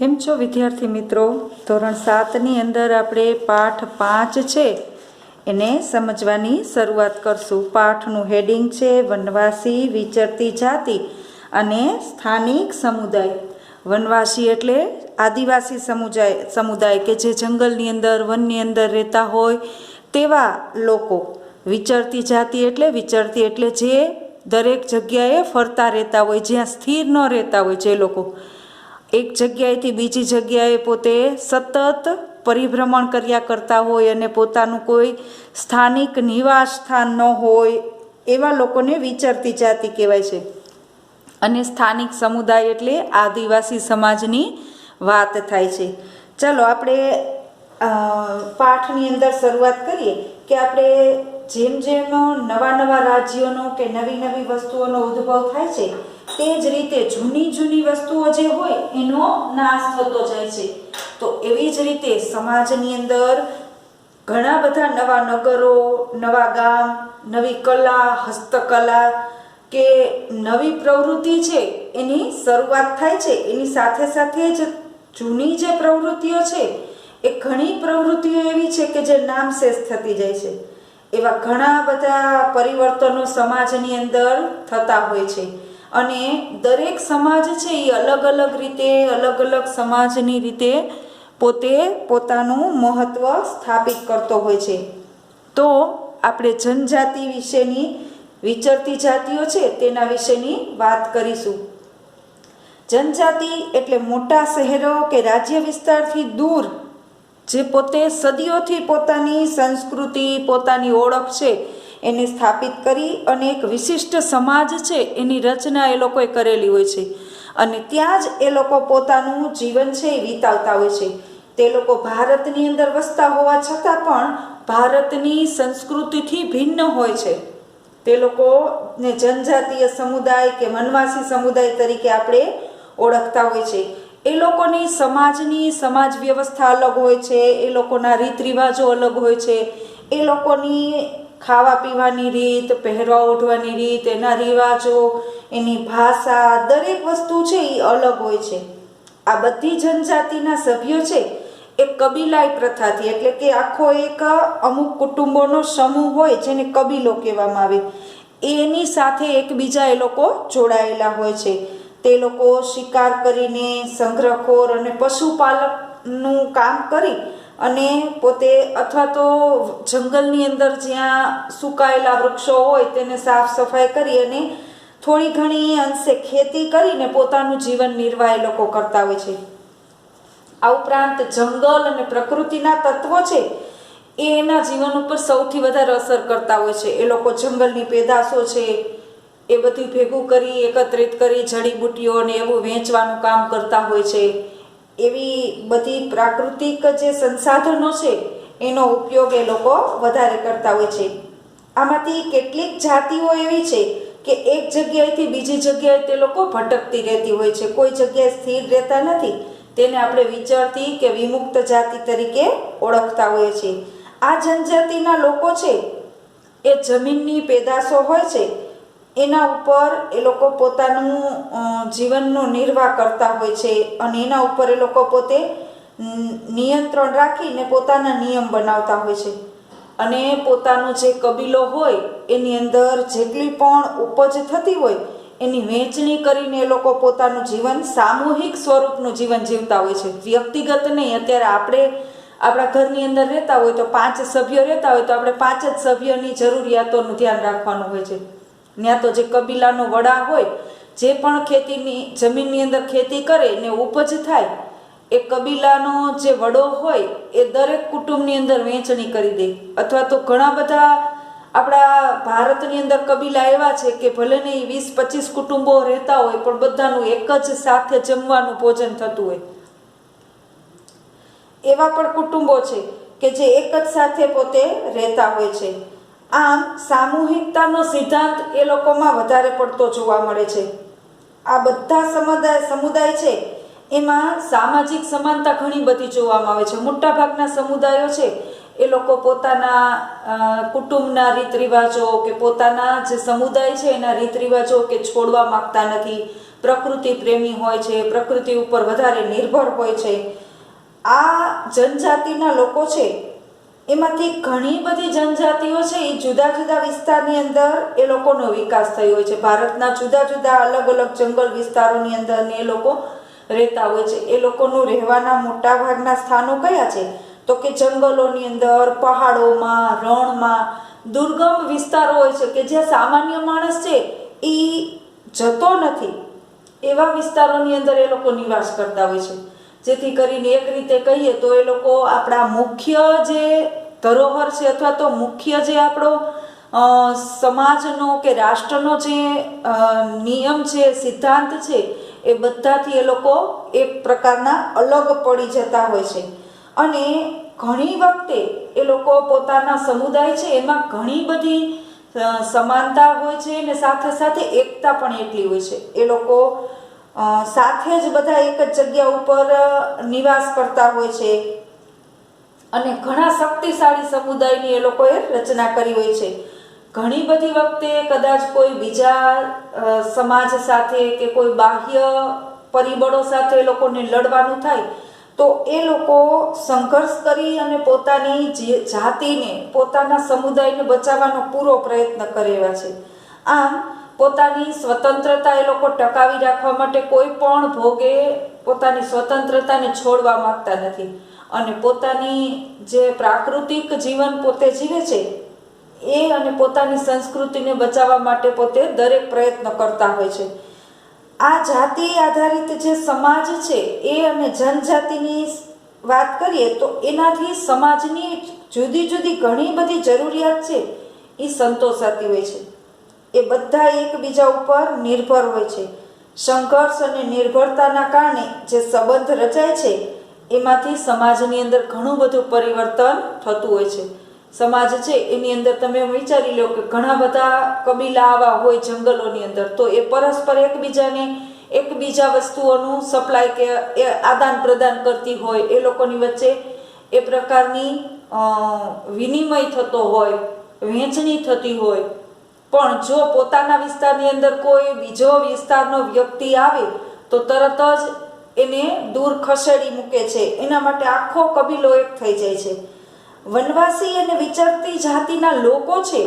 કેમ છો વિદ્યાર્થી મિત્રો? ધોરણ 7ની અંદર આપણે પાઠ 5 છે એને સમજવાની શરૂઆત કરશું. પાઠનું હેડિંગ છે વનવાસી, વિચરતી જાતિ અને સ્થાનિક સમુદાય. વનવાસી એટલે આદિવાસી સમુદાય કે જે જંગલની અંદર, વનની અંદર રહેતા હોય તેવા લોકો. વિચરતી જાતિ એટલે જે દરેક જગ્યાએ ફરતા રહેતા હોય, જ્યાં સ્થિર ન રહેતા હોય, જે લોકો એક જગ્યાએથી બીજી જગ્યાએ પોતે સતત પરિભ્રમણ કર્યા કરતા હોય અને પોતાનું કોઈ સ્થાનિક નિવાસ સ્થાન ન હોય એવા લોકોને વિચરતી જાતિ કહેવાય છે. અને સ્થાનિક સમુદાય એટલે આદિવાસી સમાજની વાત થાય છે. ચાલો આપણે પાઠની અંદર શરૂઆત કરીએ કે આપણે જેમ જેમ નવા રાજ્યોનો કે નવી વસ્તુઓનો ઉદ્ભવ થાય છે તે જ રીતે જૂની વસ્તુઓ જે હોય એનો નાશ થતો જાય છે. તો એવી જ રીતે સમાજની અંદર ઘણા બધા નવા નગરો, નવા ગામ, નવી કલા, હસ્તકલા કે નવી પ્રવૃત્તિ છે એની શરૂઆત થાય છે. એની સાથે સાથે જ જૂની જે પ્રવૃત્તિઓ છે એ ઘણી પ્રવૃત્તિઓ એવી છે કે જે નામશેષ થતી જાય છે. એવા ઘણા બધા પરિવર્તનો સમાજની અંદર થતા હોય છે અને દરેક સમાજ છે એ અલગ અલગ સમાજની રીતે પોતે પોતાનું મહત્વ સ્થાપિત કરતો હોય છે. તો આપણે જનજાતિ વિશેની, વિચરતી જાતિઓ છે તેના વિશેની વાત કરીશું. જનજાતિ એટલે મોટા શહેરો કે રાજ્ય વિસ્તારથી દૂર જે પોતે સદીઓથી પોતાની સંસ્કૃતિ, પોતાની ઓળખ છે એને સ્થાપિત કરી અને એક વિશિષ્ટ સમાજ છે એની રચના એ લોકોએ કરેલી હોય છે અને ત્યાં જ એ લોકો પોતાનું જીવન છે એ વિતાવતા હોય છે. તે લોકો ભારતની અંદર વસતા હોવા છતાં પણ ભારતની સંસ્કૃતિથી ભિન્ન હોય છે. તે લોકોને જનજાતીય સમુદાય કે વનવાસી સમુદાય તરીકે આપણે ઓળખતા હોય છે. એ લોકોની સમાજ વ્યવસ્થા અલગ હોય છે, એ લોકોના રીત રિવાજો અલગ હોય છે, એ લોકોની ખાવા પીવાની રીત, પહેરવા ઓઢવાની રીત, એના રિવાજો, એની ભાષા, દરેક વસ્તુ છે એ અલગ હોય છે. આ બધી જનજાતિના સભ્યો છે એ કબીલાઈ પ્રથાથી એટલે કે આખો એક અમુક કુટુંબોનો સમૂહ હોય જેને કબીલો કહેવામાં આવે એની સાથે એકબીજા એ લોકો જોડાયેલા હોય છે. તે લોકો શિકાર કરીને, સંગ્રહખોર અને પશુપાલકનું કામ કરી અને પોતે અથવા તો જંગલની અંદર જ્યાં સુકાયેલા વૃક્ષો હોય તેને સાફ સફાઈ કરી અને થોડી ઘણી અંશે ખેતી કરીને પોતાનું જીવન નિર્વાહ એ લોકો કરતા હોય છે. આ ઉપરાંત જંગલ અને પ્રકૃતિના તત્વો છે એ એના જીવન ઉપર સૌથી વધારે અસર કરતા હોય છે. એ લોકો જંગલની પેદાશો છે એ બધું ભેગું કરી, એકત્રિત કરી, જડીબુટ્ટીઓ અને એવું વેચવાનું કામ કરતા હોય છે. એવી બધી પ્રાકૃતિક જે સંસાધનો છે એનો ઉપયોગ એ લોકો વધારે કરતા હોય છે. આમાંથી કેટલીક જાતિઓ એવી છે કે એક જગ્યાએથી બીજી જગ્યાએ તે લોકો ભટકતી રહેતી હોય છે, કોઈ જગ્યાએ સ્થિર રહેતા નથી. તેને આપણે વિચરતી કે વિમુક્ત જાતિ તરીકે ઓળખતા હોઈએ છીએ. આ જનજાતિના લોકો છે એ જમીનની પેદાશો હોય છે એના ઉપર એ લોકો પોતાનું જીવનનો નિર્વાહ કરતા હોય છે અને એના ઉપર એ લોકો પોતે નિયંત્રણ રાખીને પોતાના નિયમ બનાવતા હોય છે અને પોતાનો જે કબીલો હોય એની અંદર જેટલી પણ ઉપજ થતી હોય એની વહેંચણી કરીને એ લોકો પોતાનું જીવન સામૂહિક સ્વરૂપનું જીવન જીવતા હોય છે. વ્યક્તિગત નહીં. અત્યારે આપણે આપણા ઘરની અંદર રહેતા હોય તો 5 સભ્યો રહેતા હોય તો આપણે 5 જ સભ્યોની જરૂરિયાતોનું ધ્યાન રાખવાનું હોય છે. ત્યાં તો જે કબીલાનો વડા હોય જે પણ ખેતીની જમીનની અંદર ખેતી કરે ને ઉપજ થાય એ કબીલાનો જે વડો હોય એ દરેક કુટુંબની અંદર વહેંચણી કરી દે. અથવા તો ઘણા બધા આપણા ભારતની અંદર કબીલા એવા છે કે ભલે ને 20-25 કુટુંબો રહેતા હોય પણ બધાનું એક જ સાથે જમવાનું ભોજન થતું હોય. એવા પણ કુટુંબો છે કે જે એક જ સાથે પોતે રહેતા હોય છે. આમ સામૂહિકતાનો સિદ્ધાંત એ લોકોમાં વધારે પડતો જોવા મળે છે. આ બધા સમુદાય છે એમાં સામાજિક સમાનતા ઘણી બધી જોવામાં આવે છે. મોટાભાગના સમુદાયો છે એ લોકો પોતાના કુટુંબના રીત રિવાજો કે પોતાના જે સમુદાય છે એના રીત રિવાજો કે છોડવા માંગતા નથી, પ્રકૃતિ પ્રેમી હોય છે, પ્રકૃતિ ઉપર વધારે નિર્ભર હોય છે. આ જનજાતિના લોકો છે એમાંથી ઘણી બધી જનજાતિઓ છે એ જુદા જુદા વિસ્તારની અંદર એ લોકોનો વિકાસ થયો હોય છે. ભારતના જુદા જુદા અલગ અલગ જંગલ વિસ્તારોની અંદર એ લોકો રહેતા હોય છે. એ લોકોનું રહેવાના મોટા ભાગના સ્થાનો કયા છે? તો કે જંગલોની અંદર, પહાડોમાં, રણમાં, દુર્ગમ વિસ્તારો હોય છે કે જ્યાં સામાન્ય માણસ છે એ જતો નથી, એવા વિસ્તારોની અંદર એ લોકો નિવાસ કરતા હોય છે. જેથી કરીને એક રીતે કહીએ તો એ લોકો આપણા મુખ્ય જે ધરોહર છે અથવા તો મુખ્ય જે આપણો સમાજનો કે રાષ્ટ્રનો જે નિયમ છે, સિદ્ધાંત છે, એ બધાથી એ લોકો એક પ્રકારના અલગ પડી જતા હોય છે. અને ઘણી વખતે એ લોકો પોતાના સમુદાય છે એમાં ઘણી બધી સમાનતા હોય છે અને સાથે સાથે એકતા પણ એટલી હોય છે. એ લોકો સાથે જ બધા એક જ જગ્યા ઉપર નિવાસ કરતા હોય છે અને ઘણા શક્તિશાળી સમુદાયની એ લોકોએ રચના કરી હોય છે. ઘણી બધી વખતે કદાચ કોઈ બીજા સમાજ સાથે કે કોઈ બાહ્ય પરિબળો સાથે એ લોકોને લડવાનું થાય તો એ લોકો સંઘર્ષ કરી અને પોતાની જાતિને, પોતાના સમુદાયને બચાવવાનો પૂરો પ્રયત્ન કરેલા છે. આમ પોતાની સ્વતંત્રતા એ લોકો ટકાવી રાખવા માટે કોઈ પણ ભોગે પોતાની સ્વતંત્રતાને છોડવા માંગતા નથી અને પોતાની જે પ્રાકૃતિક જીવન પોતે જીવે છે એ અને પોતાની સંસ્કૃતિને બચાવવા માટે પોતે દરેક પ્રયત્ન કરતા હોય છે. આ જાતિ આધારિત જે સમાજ છે એ અને જનજાતિની વાત કરીએ તો એનાથી સમાજની જુદી જુદી ઘણી બધી જરૂરિયાત છે એ સંતોષાતી હોય છે. એ બધા એકબીજા ઉપર નિર્ભર હોય છે. સંઘર્ષ અને નિર્ભરતાના કારણે જે સંબંધ રચાય છે એમાંથી સમાજની અંદર ઘણું બધું પરિવર્તન થતું હોય છે. સમાજ છે એની અંદર તમે વિચારી લો કે ઘણા બધા કબીલા આવા હોય જંગલોની અંદર, તો એ પરસ્પર એકબીજાને એકબીજા વસ્તુઓનું સપ્લાય કે એ આદાન પ્રદાન કરતી હોય, એ લોકોની વચ્ચે એ પ્રકારની વિનિમય થતો હોય, વહેંચણી થતી હોય. પણ જો પોતાના વિસ્તારની અંદર કોઈ બીજો વિસ્તારનો વ્યક્તિ આવે તો તરત જ એને દૂર ખસેડી મૂકે છે. એના માટે આખો કબીલો એક થઈ જાય છે. વનવાસી અને વિચરતી જાતિના લોકો છે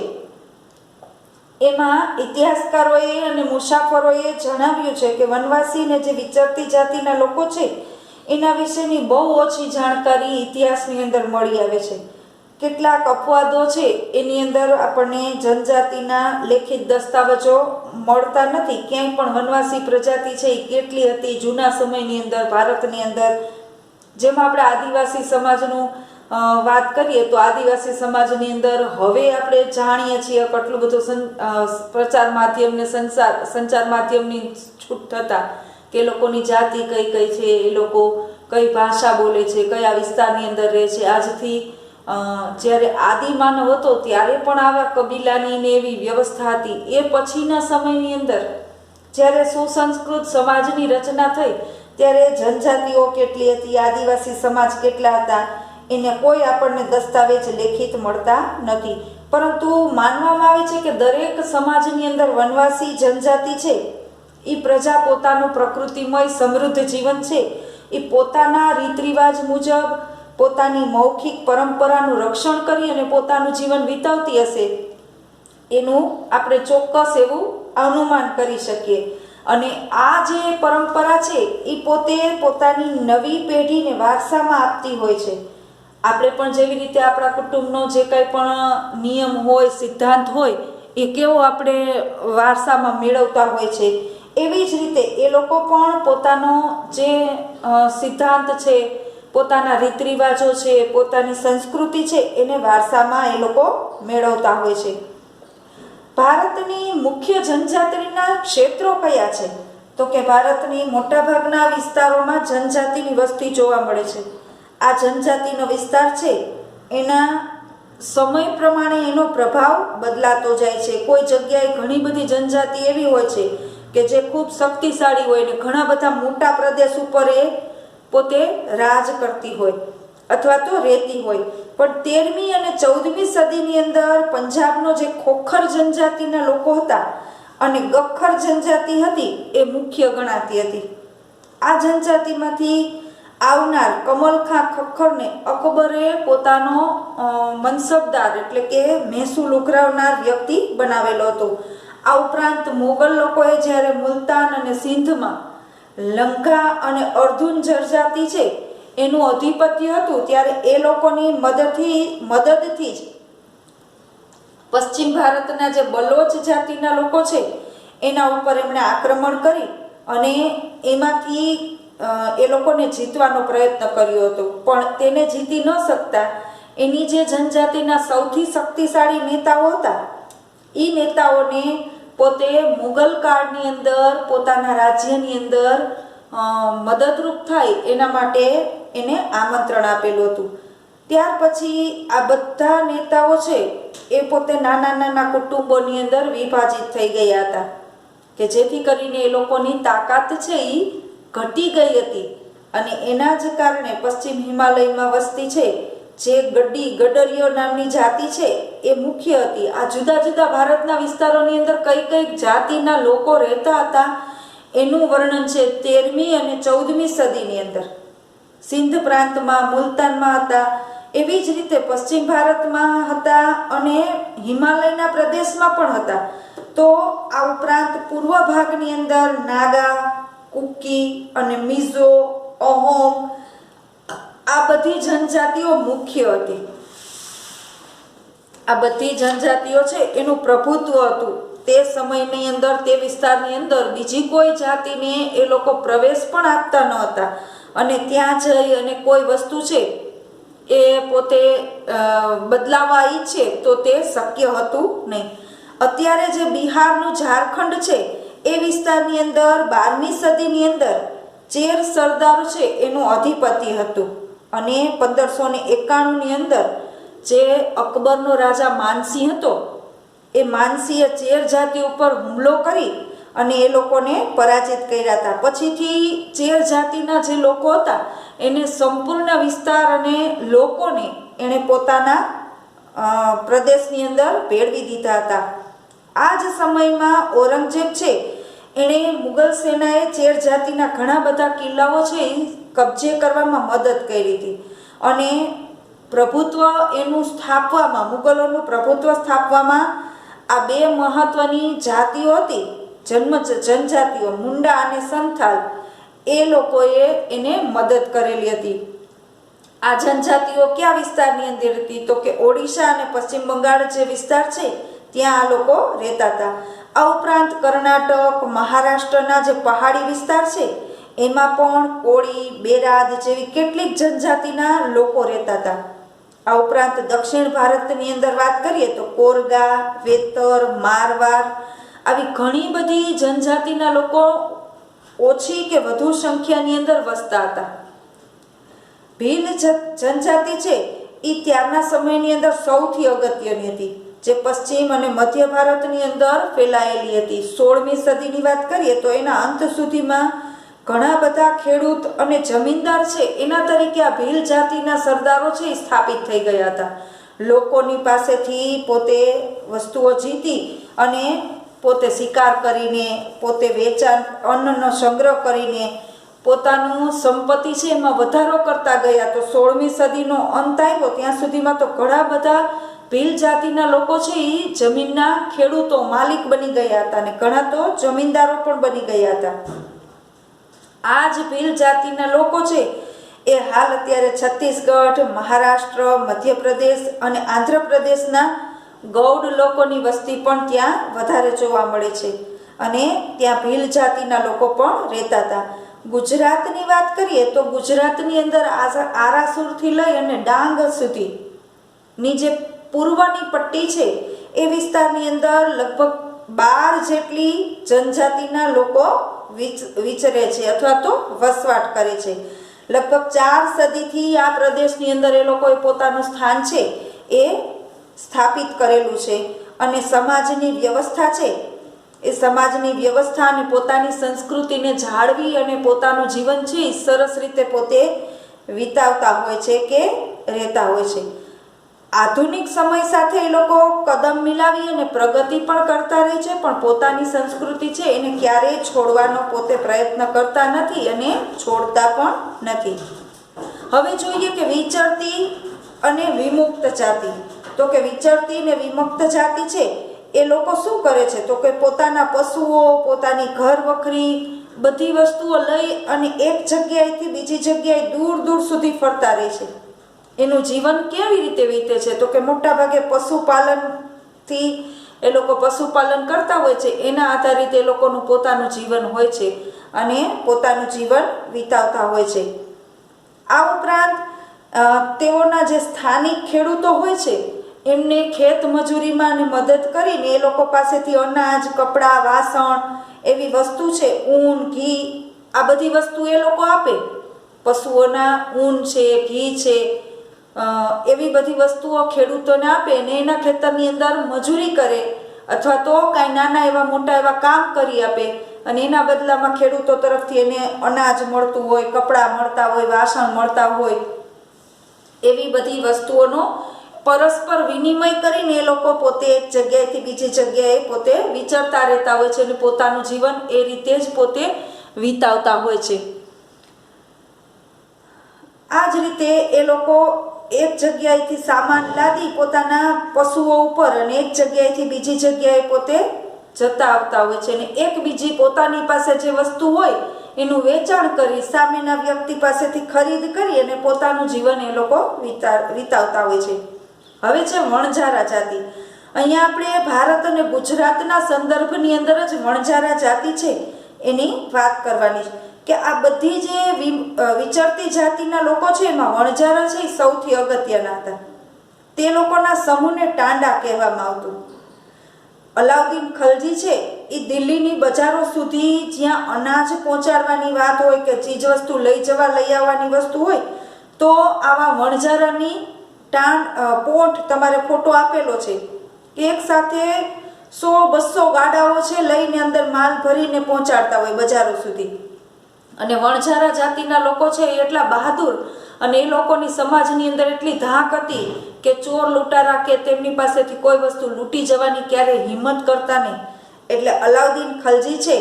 એમાં ઇતિહાસકારોએ અને મુસાફરોએ જણાવ્યું છે કે વનવાસી અને જે વિચરતી જાતિના લોકો છે એના વિશેની બહુ ઓછી જાણકારી ઇતિહાસની અંદર મળી આવે છે. કેટલાક અપવાદો છે એની અંદર આપણને જનજાતિના લેખિત દસ્તાવેજો મળતા નથી. ક્યાંય પણ વનવાસી પ્રજાતિ છે એ કેટલી હતી જૂના સમયની અંદર ભારતની અંદર. જેમાં આપણે આદિવાસી સમાજનું વાત કરીએ તો આદિવાસી સમાજની અંદર હવે આપણે જાણીએ છીએ કેટલું બધું પ્રચાર માધ્યમ ને સંચાર માધ્યમની છૂટ થતાં કે લોકોની જાતિ કઈ કઈ છે, એ લોકો કઈ ભાષા બોલે છે, કયા વિસ્તારની અંદર રહે છે. આજથી જ્યારે આદિમાનવ હતો ત્યારે પણ આવા કબીલાની ને એવી વ્યવસ્થા હતી. એ પછીના સમયની અંદર જ્યારે સુસંસ્કૃત સમાજની રચના થઈ ત્યારે જનજાતિઓ કેટલી હતી, આદિવાસી સમાજ કેટલા હતા, એને કોઈ આપણને દસ્તાવેજ લેખિત મળતા નથી. પરંતુ માનવામાં આવે છે કે દરેક સમાજની અંદર વનવાસી જનજાતિ છે એ પ્રજા પોતાનું પ્રકૃતિમય સમૃદ્ધ જીવન છે એ પોતાના રીત રિવાજ મુજબ પોતાની મૌખિક પરંપરાનું રક્ષણ કરી અને પોતાનું જીવન વિતાવતી હશે એનું આપણે ચોક્કસ એવું અનુમાન કરી શકીએ. અને આ જે પરંપરા છે એ પોતે પોતાની નવી પેઢીને વારસામાં આપતી હોય છે. આપણે પણ જેવી રીતે આપણા કુટુંબનો જે કંઈ પણ નિયમ હોય, સિદ્ધાંત હોય એ કેવો આપણે વારસામાં મેળવતા હોય છે, એવી જ રીતે એ લોકો પણ પોતાનો જે સિદ્ધાંત છે, પોતાના રીત રિવાજો છે, પોતાની સંસ્કૃતિ છે એને વારસામાં એ લોકો મેળવતા હોય છે. ભારતની મુખ્ય જનજાતિના ક્ષેત્રો કયા છે? તો કે ભારતની મોટાભાગના વિસ્તારોમાં જનજાતિની વસ્તી જોવા મળે છે. આ જનજાતિનો વિસ્તાર છે એના સમય પ્રમાણે એનો પ્રભાવ બદલાતો જાય છે. કોઈ જગ્યાએ ઘણી બધી જનજાતિ એવી હોય છે કે જે ખૂબ શક્તિશાળી હોય ને ઘણા બધા મોટા પ્રદેશ ઉપર એ પોતે રાજ કરતી હોય અથવા તો રહેતી હોય. પણ 13મી અને 14મી સદીની અંદર પંજાબનો જે ખોખર જનજાતિના લોકો હતા અને ગખ્ખર જનજાતિ હતી એ મુખ્ય ગણાતી હતી. આ જનજાતિમાંથી આવનાર કમલખાં ખખ્ખરને અકબરે પોતાનો મનસબદાર એટલે કે મહેસૂલ ઉઘરાવનાર વ્યક્તિ બનાવેલો હતો. આ ઉપરાંત મોગલ લોકોએ જ્યારે મુલતાન અને સિંધમાં લંકા અને અર્ધુન જનજાતિ છે એનું અધિપત્ય હતું, ત્યારે એ લોકોની મદદથી જ પશ્ચિમ ભારતના જે બલોચ જાતિના લોકો છે એના ઉપર એમણે આક્રમણ કરી અને એમાંથી એ લોકોને જીતવાનો પ્રયત્ન કર્યો હતો. પણ તેને જીતી ન શકતા એની જે જનજાતિના સૌથી શક્તિશાળી નેતાઓ હતા એ નેતાઓને પોતે મુગલ કાળની અંદર પોતાના રાજ્યની અંદર મદદરૂપ થાય એના માટે એને આમંત્રણ આપેલું હતું. ત્યાર પછી આ બધા નેતાઓ છે એ પોતે નાના નાના કુટુંબોની અંદર વિભાજિત થઈ ગયા હતા કે જેથી કરીને એ લોકોની તાકાત છે એ ઘટી ગઈ હતી. અને એના જ કારણે પશ્ચિમ હિમાલયમાં વસતી છે જે ગડરીઓ નામની જાતિ છે એ મુખ્ય હતી. આ જુદા જુદા ભારતના વિસ્તારોની અંદર કઈ કઈ જાતિના લોકો રહેતા હતા એનું વર્ણન છે 13મી અને 14મી સદીની અંદર. સિંધ પ્રાંતમાં, મુલતાનમાં હતા, એવી જ રીતે પશ્ચિમ ભારતમાં હતા અને હિમાલયના પ્રદેશમાં પણ હતા. તો આ ઉપરાંત પૂર્વ ભાગની અંદર નાગા, કુકી અને મિઝો, અહોમ આ બધી જનજાતિઓ મુખ્ય હતી. આ બધી જનજાતિઓ છે એનું પ્રભુત્વ હતું. તે સમયની અંદર તે વિસ્તારની અંદર બીજી કોઈ જાતિને એ લોકો પ્રવેશ પણ આપતા ન હતા અને ત્યાં જઈ અને કોઈ વસ્તુ છે એ પોતે બદલાવા ઈચ્છે તો તે શક્ય હતું નહીં. અત્યારે જે બિહારનું ઝારખંડ છે એ વિસ્તારની અંદર 12મી સદીની અંદર ચેર સરદાર છે એનું અધિપતિ હતું અને 1591ની અંદર જે અકબરનો રાજા માનસિંહ હતો એ માનસિંહે ચેર જાતિ ઉપર હુમલો કરી અને એ લોકોને પરાજિત કર્યા હતા. પછીથી ચેર જાતિના જે લોકો હતા એને સંપૂર્ણ વિસ્તાર અને લોકોને એણે પોતાના પ્રદેશની અંદર ભેળવી દીધા હતા. આ જ સમયમાં ઔરંગઝેબ છે એણે મુગલ સેનાએ ચેર જાતિના ઘણા બધા કિલ્લાઓ છે એ કબજે કરવામાં મદદ કરી હતી અને પ્રભુત્વ એનું સ્થાપવામાં, મુગલોનું પ્રભુત્વ સ્થાપવામાં આ બે મહત્વની જાતિઓ હતી જનજાતિઓ મુંડા અને સંથાલ, એ લોકોએ એને મદદ કરેલી હતી. આ જનજાતિઓ કયા વિસ્તારની અંદર હતી તો કે ઓડિશા અને પશ્ચિમ બંગાળ જે વિસ્તાર છે ત્યાં આ લોકો રહેતા હતા. આ ઉપરાંત કર્ણાટક, મહારાષ્ટ્રના જે પહાડી વિસ્તાર છે એમાં પણ કોળી, બેરાદ જેવી કેટલીક જનજાતિના લોકો રહેતા હતા. આ ઉપરાંત દક્ષિણ ભારતની અંદર વાત કરીએ તો કોરગા, વેતર, મારવાડ આવી ઘણી બધી જનજાતિના લોકો ઓછી કે વધુ સંખ્યાની અંદર વસતા હતા. ભીલ જનજાતિ છે એ ત્યારના સમયની અંદર સૌથી અગત્યની હતી જે પશ્ચિમ અને મધ્ય ભારતની અંદર ફેલાયેલી હતી. 16મી સદીની વાત કરીએ તો એના અંત સુધીમાં ઘણા બધા ખેડૂત અને જમીનદાર છે એના તરીકે આ ભીલ જાતિના સરદારો છે એ સ્થાપિત થઈ ગયા હતા. લોકોની પાસેથી પોતે વસ્તુઓ જીતી અને પોતે શિકાર કરીને, પોતે વેચાણ અન્નનો સંગ્રહ કરીને પોતાનું સંપત્તિ છે એમાં વધારો કરતા ગયા. તો 16મી સદીનો અંત આવ્યો ત્યાં સુધીમાં તો ઘણા બધા ભીલ જાતિના લોકો છે એ જમીનના ખેડૂતો, માલિક બની ગયા હતા અને ઘણા તો જમીનદારો પણ બની ગયા હતા. આ જ ભીલ જાતિના લોકો છે એ હાલ અત્યારે છત્તીસગઢ, મહારાષ્ટ્ર, મધ્યપ્રદેશ અને આંધ્રપ્રદેશના ગૌડ લોકોની વસ્તી પણ ત્યાં વધારે જોવા મળે છે અને ત્યાં ભીલ જાતિના લોકો પણ રહેતા હતા. ગુજરાતની વાત કરીએ તો ગુજરાતની અંદર આરાસુરથી લઈ અને ડાંગ સુધીની જે પૂર્વની પટ્ટી છે એ વિસ્તારની અંદર લગભગ 12 જેટલી જનજાતિના લોકો વિચરે છે અથવા તો વસવાટ કરે છે. લગભગ 4 સદીથી આ પ્રદેશની અંદર એ લોકોએ પોતાનું સ્થાન છે એ સ્થાપિત કરેલું છે અને સમાજની વ્યવસ્થા છે એ સમાજની વ્યવસ્થા અને પોતાની સંસ્કૃતિને જાળવી અને પોતાનું જીવન છે એ સરસ રીતે પોતે વિતાવતા હોય છે કે રહેતા હોય છે. આધુનિક સમય સાથે એ લોકો કદમ મિલાવી અને પ્રગતિ પણ કરતા રહે છે, પણ પોતાની સંસ્કૃતિ છે એને ક્યારેય છોડવાનો પોતે પ્રયત્ન કરતા નથી અને છોડતા પણ નથી. હવે જોઈએ કે વિચરતી અને વિમુક્ત જાતિ. તો કે વિચરતી અને વિમુક્ત જાતિ છે એ લોકો શું કરે છે, તો કે પોતાના પશુઓ, પોતાની ઘર વખરી બધી વસ્તુઓ લઈ અને એક જગ્યાએથી બીજી જગ્યાએ દૂર દૂર સુધી ફરતા રહે છે. એનું જીવન કેવી રીતે વીતે છે, તો કે મોટા ભાગે પશુપાલનથી એ લોકો પશુપાલન કરતા હોય છે, એના આધારિત એ લોકોનું પોતાનું જીવન હોય છે અને પોતાનું જીવન વિતાવતા હોય છે. આ ઉપરાંત તેઓના જે સ્થાનિક ખેડૂતો હોય છે એમને ખેત મજૂરીમાં મદદ કરીને એ લોકો પાસેથી અનાજ, કપડાં, વાસણ એવી વસ્તુ છે, ઊન, ઘી, આ બધી વસ્તુ એ લોકો આપે. પશુઓના ઊન છે, ઘી છે, એવી બધી વસ્તુઓ ખેડૂતોને આપે અને એના ખેતરની અંદર મજૂરી કરે અથવા તો કાંઈ નાના એવા મોટા એવા કામ કરી આપે અને એના બદલામાં ખેડૂતો તરફથી એને અનાજ મળતું હોય, કપડાં મળતા હોય, વાસણ મળતા હોય, એવી બધી વસ્તુઓનો પરસ્પર વિનિમય કરીને એ લોકો પોતે એક જગ્યાએથી બીજી જગ્યાએ પોતે વિચરતા રહેતા હોય છે અને પોતાનું જીવન એ રીતે જ પોતે વિતાવતા હોય છે. આ જ રીતે એ લોકો એક જગ્યાએથી સામાન લાદી પોતાના પશુઓ ઉપર અને એક જગ્યાએથી બીજી જગ્યાએ પોતે જતા આવતા હોય છે અને એક બીજી પોતાની પાસે જે વસ્તુ હોય એનું વેચાણ કરી સામેના વ્યક્તિ પાસેથી ખરીદ કરી અને પોતાનું જીવન એ લોકો વિતાવતા હોય છે. હવે છે વણઝારા જાતિ. અહીંયા આપણે ભારત અને ગુજરાતના સંદર્ભની અંદર જ વણઝારા જાતિ છે એની વાત કરવાની છે કે આ બધી જે વિચરતી જાતિના લોકો છે એમાં વણઝારા છે એ સૌથી અગત્યના હતા. તે લોકોના સમૂહને ટાંડા કહેવામાં આવતું. અલાઉદ્દીન ખલજી છે એ દિલ્હીની બજારો સુધી જ્યાં અનાજ પહોંચાડવાની વાત હોય કે ચીજવસ્તુ લઈ આવવાની વસ્તુ હોય તો આવા વણઝારાની પોંટ તમારે ફોટો આપેલો છે. એક સાથે 100-200 ગાડાઓ છે લઈને અંદર માલ ભરીને પહોંચાડતા હોય બજારો સુધી. અને વણઝારા જાતિના લોકો છે એ એટલા બહાદુર અને એ લોકોની સમાજની અંદર એટલી ધાક હતી કે ચોર લૂંટારા કે તેમની પાસેથી કોઈ વસ્તુ લૂંટી જવાની ક્યારેય હિંમત કરતા નહીં. એટલે અલાઉદ્દીન ખલજી છે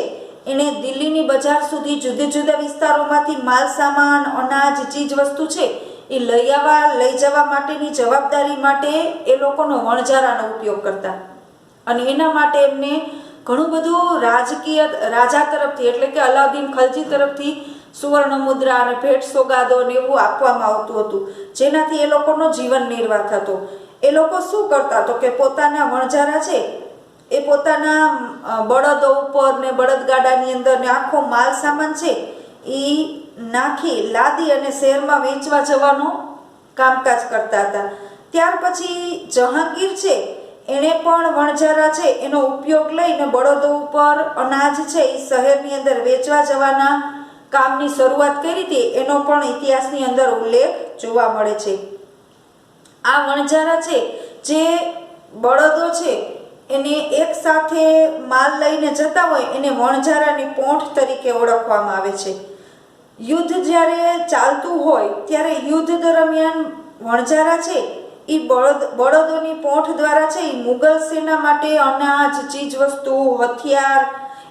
એણે દિલ્હીની બજાર સુધી જુદા જુદા વિસ્તારોમાંથી માલ સામાન, અનાજ, ચીજ વસ્તુ છે એ લઈ જવા માટેની જવાબદારી માટે એ લોકોનો વણઝારાનો ઉપયોગ કરતા અને એના માટે એમને ઘણું બધું રાજા તરફથી એટલે કે અલાઉદ્દીન ખલજી તરફથી સુવર્ણ મુદ્રા અને ભેટ સોગાદો ને એવું આપવામાં આવતું હતું, જેનાથી એ લોકોનો જીવન નિર્વાહ થતો. એ લોકો શું કરતા તો કે પોતાના વણઝારા છે એ પોતાના બળદો ઉપર ને બળદગાડાની અંદર ને આખો માલ સામાન છે એ નાખી લાદી અને શહેરમાં વેચવા જવાનું કામકાજ કરતા હતા. ત્યાર પછી જહાંગીર છે એણે પણ વણઝારા છે એનો ઉપયોગ લઈને બળદો ઉપર અનાજ છે એ શહેરની અંદર વેચવા જવાના કામની શરૂઆત કરી હતી. એનો પણ ઇતિહાસની અંદર ઉલ્લેખ જોવા મળે છે. આ વણઝારા છે જે બળદો છે એને એક સાથે માલ લઈને જતા હોય એને વણઝારાની પોંઠ તરીકે ઓળખવામાં આવે છે. યુદ્ધ જ્યારે ચાલતું હોય ત્યારે યુદ્ધ દરમિયાન વણઝારા છે એ બળદોની પોંઠ દ્વારા છે એ મુગલ સેના માટે અનાજ, ચીજવસ્તુ, હથિયાર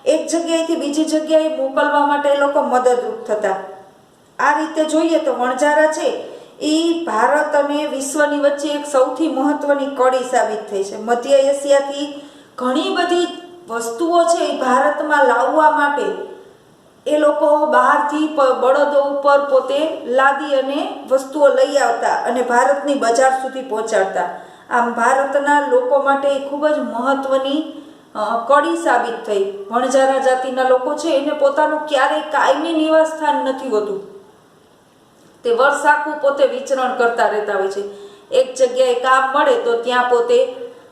એક જગ્યાએથી બીજી જગ્યાએ મોકલવા માટે એ લોકો મદદરૂપ થતા. આ રીતે જોઈએ તો વણઝારા છે એ ભારત અને વિશ્વની વચ્ચે એક સૌથી મહત્વની કડી સાબિત થઈ છે. મધ્ય એશિયાથી ઘણી બધી વસ્તુઓ છે એ ભારતમાં લાવવા માટે એ લોકો બહારથી બળદો ઉપર પોતે લાદી અને વસ્તુઓ લઈ આવતા અને ભારતની બજાર સુધી પહોંચાડતા. આમ ભારતના લોકો માટે ખૂબ જ મહત્વની કડી સાબિત થઈ. વણઝારા જાતિના લોકો છે એને પોતાનું ક્યારેય કાયમી નિવાસ સ્થાન નથી હોતું. તે વર્ષ આખું પોતે વિચરણ કરતા રહેતા હોય છે. એક જગ્યાએ કામ મળે તો ત્યાં પોતે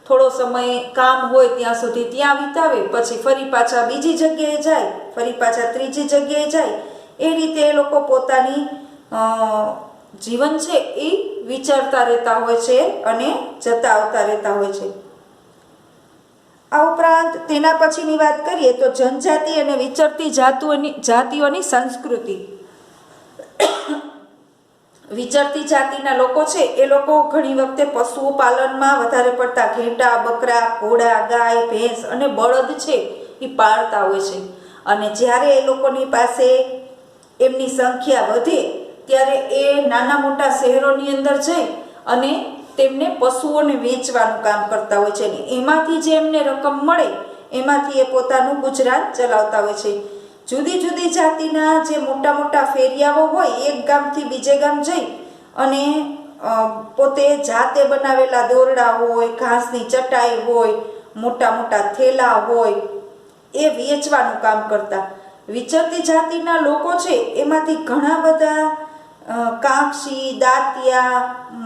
થોડો સમય કામ હોય ત્યાં સુધી ત્યાં વિતાવે, પછી ફરી પાછા બીજી જગ્યાએ જાય, ફરી પાછા ત્રીજી જગ્યાએ જાય. એ રીતે એ લોકો પોતાની જીવન છે એ વિચારતા રહેતા હોય છે અને જતા આવતા રહેતા હોય છે. આ ઉપરાંત તેના પછીની વાત કરીએ તો જનજાતિ અને વિચરતી જાતિઓની સંસ્કૃતિ. વિચરતી જાતિના લોકો છે એ લોકો ઘણી વખતે પશુપાલનમાં વધારે પડતા ઘેટા, બકરા, ઘોડા, ગાય, ભેંસ અને બળદ છે એ પાળતા હોય છે. અને જ્યારે એ લોકોની પાસે એમની સંખ્યા વધે ત્યારે એ નાના મોટા શહેરોની અંદર જઈ અને તેમને પશુઓને વેચવાનું કામ કરતા હોય છે. અને એમાંથી જે એમને રકમ મળે એમાંથી એ પોતાનું ગુજરાન ચલાવતા હોય છે. જુદી જુદી જાતિના જે મોટા મોટા ફેરિયાઓ હોય એક ગામથી બીજે ગામ જઈ અને પોતે જાતે બનાવેલા દોરડા હોય, ઘાસની ચટાઈ હોય, મોટા મોટા થેલા હોય એ વેચવાનું કામ કરતા. વિચરતી જાતિના લોકો છે એમાંથી ઘણા બધા કાંક્ષી, દાંતિયા,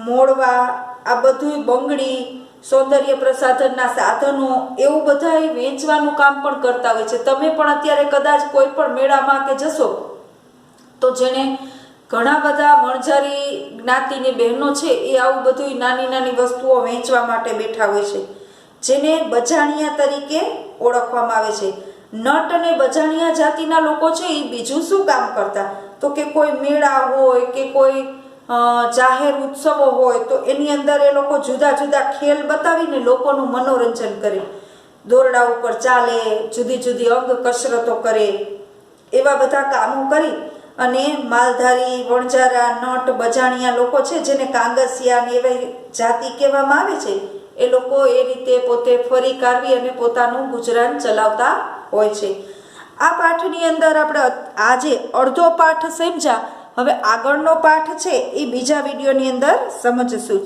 મોળવા, આ બધું બંગડી, સૌંદર્ય પ્રસાધનના સાધનો એવું બધા વેચવાનું કામ પણ કરતા હોય છે. તમે પણ અત્યારે કદાચ કોઈ પણ મેળામાં કે જશો તો જેને ઘણા બધા વણઝારી જ્ઞાતિની બહેનો છે એ આવું બધું નાની નાની વસ્તુઓ વેચવા માટે બેઠા હોય છે, જેને બજાણિયા તરીકે ઓળખવામાં આવે છે. નટ અને બજાણિયા જાતિના લોકો છે એ બીજું શું કામ કરતા તો કે કોઈ મેળા હોય કે કોઈ જાહેર ઉત્સવો હોય તો એની અંદર એ લોકો જુદા જુદા ખેલ બતાવીને લોકોનું મનોરંજન કરે. દોરડા ઉપર ચાલે, જુદી જુદી અંગ કસરતો કરે, એવા બધા કામો કરી અને માલધારી, વણજારા, નટ, બજાણિયા લોકો છે જેને કાંગસિયા ને એવી જાતિ કહેવામાં આવે છે એ લોકો એ રીતે પોતે ફરી કાઢવી અને પોતાનું ગુજરાન ચલાવતા હોય છે. આ પાઠની અંદર આપણે આજે અડધો પાઠ સમજ્યા. હવે આગળનો પાઠ છે એ બીજા વિડીયોની અંદર સમજશું.